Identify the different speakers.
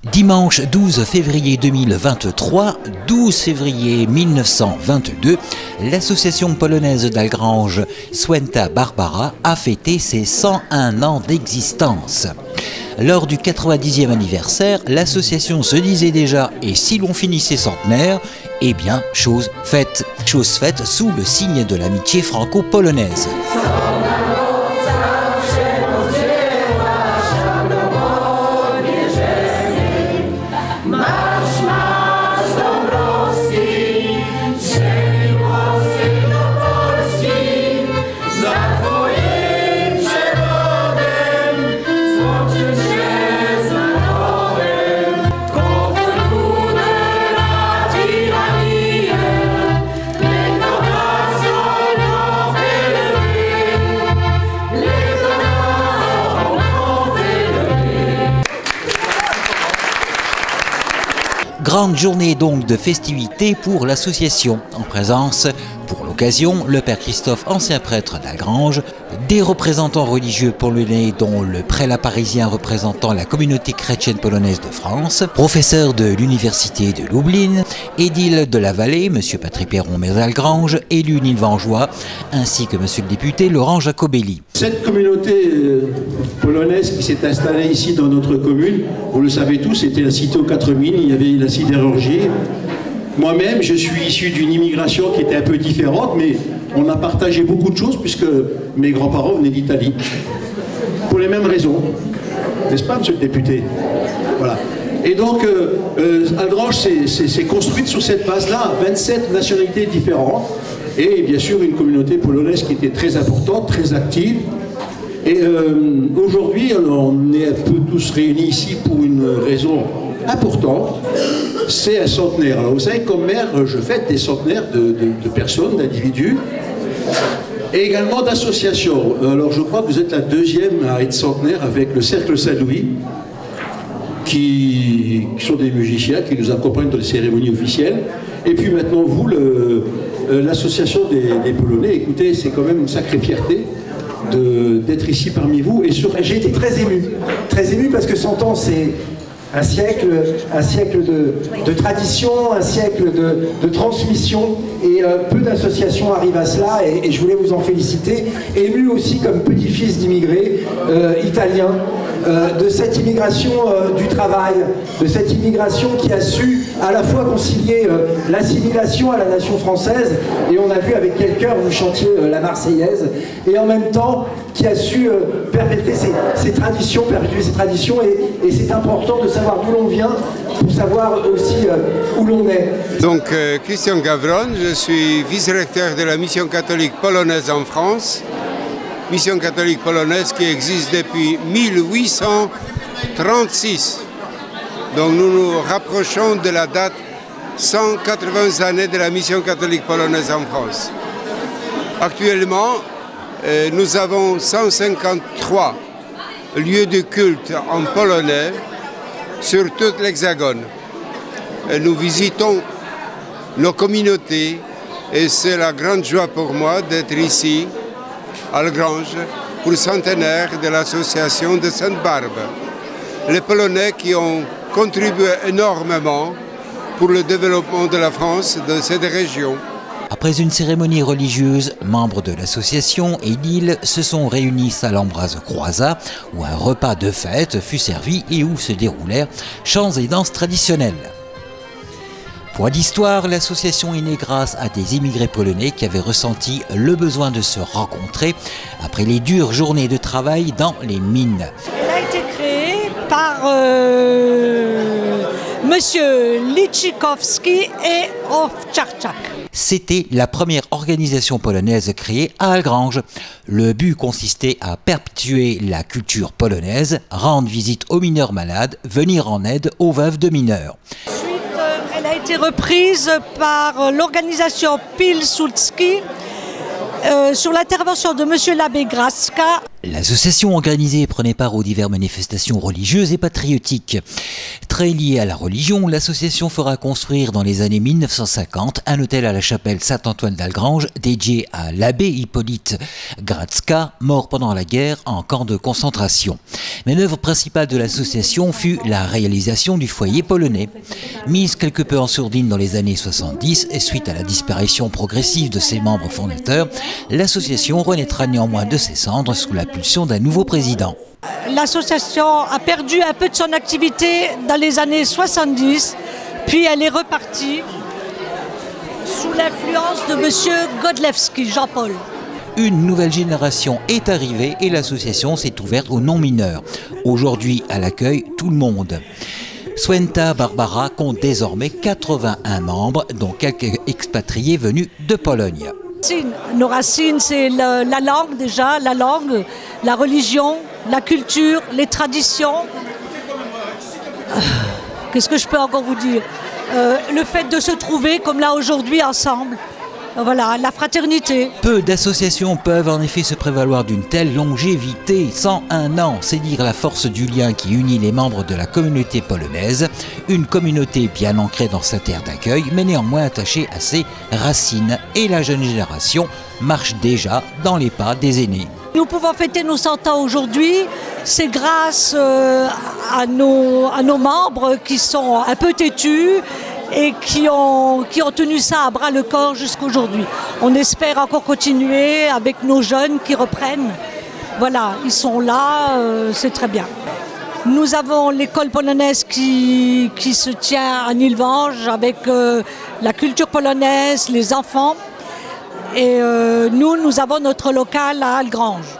Speaker 1: Dimanche 12 février 2023, 12 février 1922, l'association polonaise d'Algrange Święta Barbara a fêté ses 101 ans d'existence. Lors du 90e anniversaire, l'association se disait déjà « et si l'on finissait centenaire ?» Eh bien, chose faite. Chose faite sous le signe de l'amitié franco-polonaise. Grande journée donc de festivités pour l'association, en présence, pour l'occasion, le père Christophe, ancien prêtre d'Algrange, des représentants religieux polonais dont le prélat parisien représentant la communauté chrétienne polonaise de France, professeur de l'université de Lublin, édile de la Vallée, M. Patrick Perron maire d'Algrange, élu nilvangeois, ainsi que M. le député Laurent Jacobelli.
Speaker 2: Cette communauté polonaise qui s'est installée ici dans notre commune, vous le savez tous, c'était la cité aux 4000, il y avait la sidérurgie. Moi-même, je suis issu d'une immigration qui était un peu différente, mais on a partagé beaucoup de choses puisque mes grands-parents venaient d'Italie. Pour les mêmes raisons. N'est-ce pas, monsieur le député? Voilà. Et donc, Algrange s'est construite sur cette base-là, 27 nationalités différentes, et bien sûr une communauté polonaise qui était très importante, très active. Et aujourd'hui, on est un peu tous réunis ici pour une raison importante. C'est un centenaire. Alors vous savez, comme maire, je fête des centenaires de personnes, d'individus, et également d'associations. Alors je crois que vous êtes la deuxième à être centenaire avec le Cercle Saint-Louis, qui sont des musiciens qui nous accompagnent dans les cérémonies officielles. Et puis maintenant, vous, l'association des Polonais, écoutez, c'est quand même une sacrée fierté d'être ici parmi vous. Et
Speaker 3: j'ai été très ému parce que 100 ans, c'est un siècle de tradition, un siècle de transmission, et peu d'associations arrivent à cela, et je voulais vous en féliciter. Ému aussi comme petit-fils d'immigrés italiens, de cette immigration du travail, de cette immigration qui a su à la fois concilier l'assimilation à la nation française, et on a vu avec quel cœur vous chantiez la Marseillaise, et en même temps qui a su perpétuer ses traditions, et c'est important de savoir d'où l'on vient pour savoir aussi où l'on est.
Speaker 4: Donc Christian Gavron, je suis vice-recteur de la mission catholique polonaise en France, mission catholique polonaise qui existe depuis 1836. Donc nous nous rapprochons de la date 180 années de la mission catholique polonaise en France. Actuellement, nous avons 153 lieux de culte en polonais sur tout l'Hexagone. Nous visitons nos communautés et c'est la grande joie pour moi d'être ici à Algrange pour le centenaire de l'association de Sainte-Barbe. Les Polonais qui ont contribué énormément pour le développement de la France, de cette région.
Speaker 1: Après une cérémonie religieuse, membres de l'association et l'île se sont réunis à l'Ambroise-Croizat, où un repas de fête fut servi et où se déroulèrent chants et danses traditionnelles. Point d'histoire, l'association est née grâce à des immigrés polonais qui avaient ressenti le besoin de se rencontrer après les dures journées de travail dans les mines.
Speaker 5: Elle a été créée par Monsieur Liczykowski et Owczarczak.
Speaker 1: C'était la première organisation polonaise créée à Algrange. Le but consistait à perpétuer la culture polonaise, rendre visite aux mineurs malades, venir en aide aux veuves de mineurs.
Speaker 5: Elle a été reprise par l'organisation Pilsudski sur l'intervention de M. l'abbé Graska.
Speaker 1: L'association organisée prenait part aux diverses manifestations religieuses et patriotiques. Très liée à la religion, l'association fera construire dans les années 1950 un hôtel à la chapelle Saint-Antoine d'Algrange dédié à l'abbé Hippolyte Gradska, mort pendant la guerre en camp de concentration. Mais l'œuvre principale de l'association fut la réalisation du foyer polonais. Mise quelque peu en sourdine dans les années 70 et suite à la disparition progressive de ses membres fondateurs, l'association renaîtra néanmoins de ses cendres sous la pulsion d'un nouveau président.
Speaker 5: L'association a perdu un peu de son activité dans les années 70, puis elle est repartie sous l'influence de M. Godlewski, Jean-Paul.
Speaker 1: Une nouvelle génération est arrivée et l'association s'est ouverte aux non-mineurs. Aujourd'hui, elle accueille tout le monde. Swęta Barbara compte désormais 81 membres, dont quelques expatriés venus de Pologne.
Speaker 5: Nos racines, c'est la langue déjà, la religion, la culture, les traditions. Qu'est-ce que je peux encore vous dire? Le fait de se trouver comme là aujourd'hui ensemble. Voilà, la fraternité.
Speaker 1: Peu d'associations peuvent en effet se prévaloir d'une telle longévité. 101 ans, c'est dire la force du lien qui unit les membres de la communauté polonaise. Une communauté bien ancrée dans sa terre d'accueil, mais néanmoins attachée à ses racines. Et la jeune génération marche déjà dans les pas des aînés.
Speaker 5: Nous pouvons fêter nos 100 ans aujourd'hui. C'est grâce à nos membres qui sont un peu têtus et qui ont tenu ça à bras le corps jusqu'aujourd'hui. On espère encore continuer avec nos jeunes qui reprennent. Voilà, ils sont là, c'est très bien. Nous avons l'école polonaise qui se tient à Nilvange avec la culture polonaise, les enfants. Et nous avons notre local à Algrange.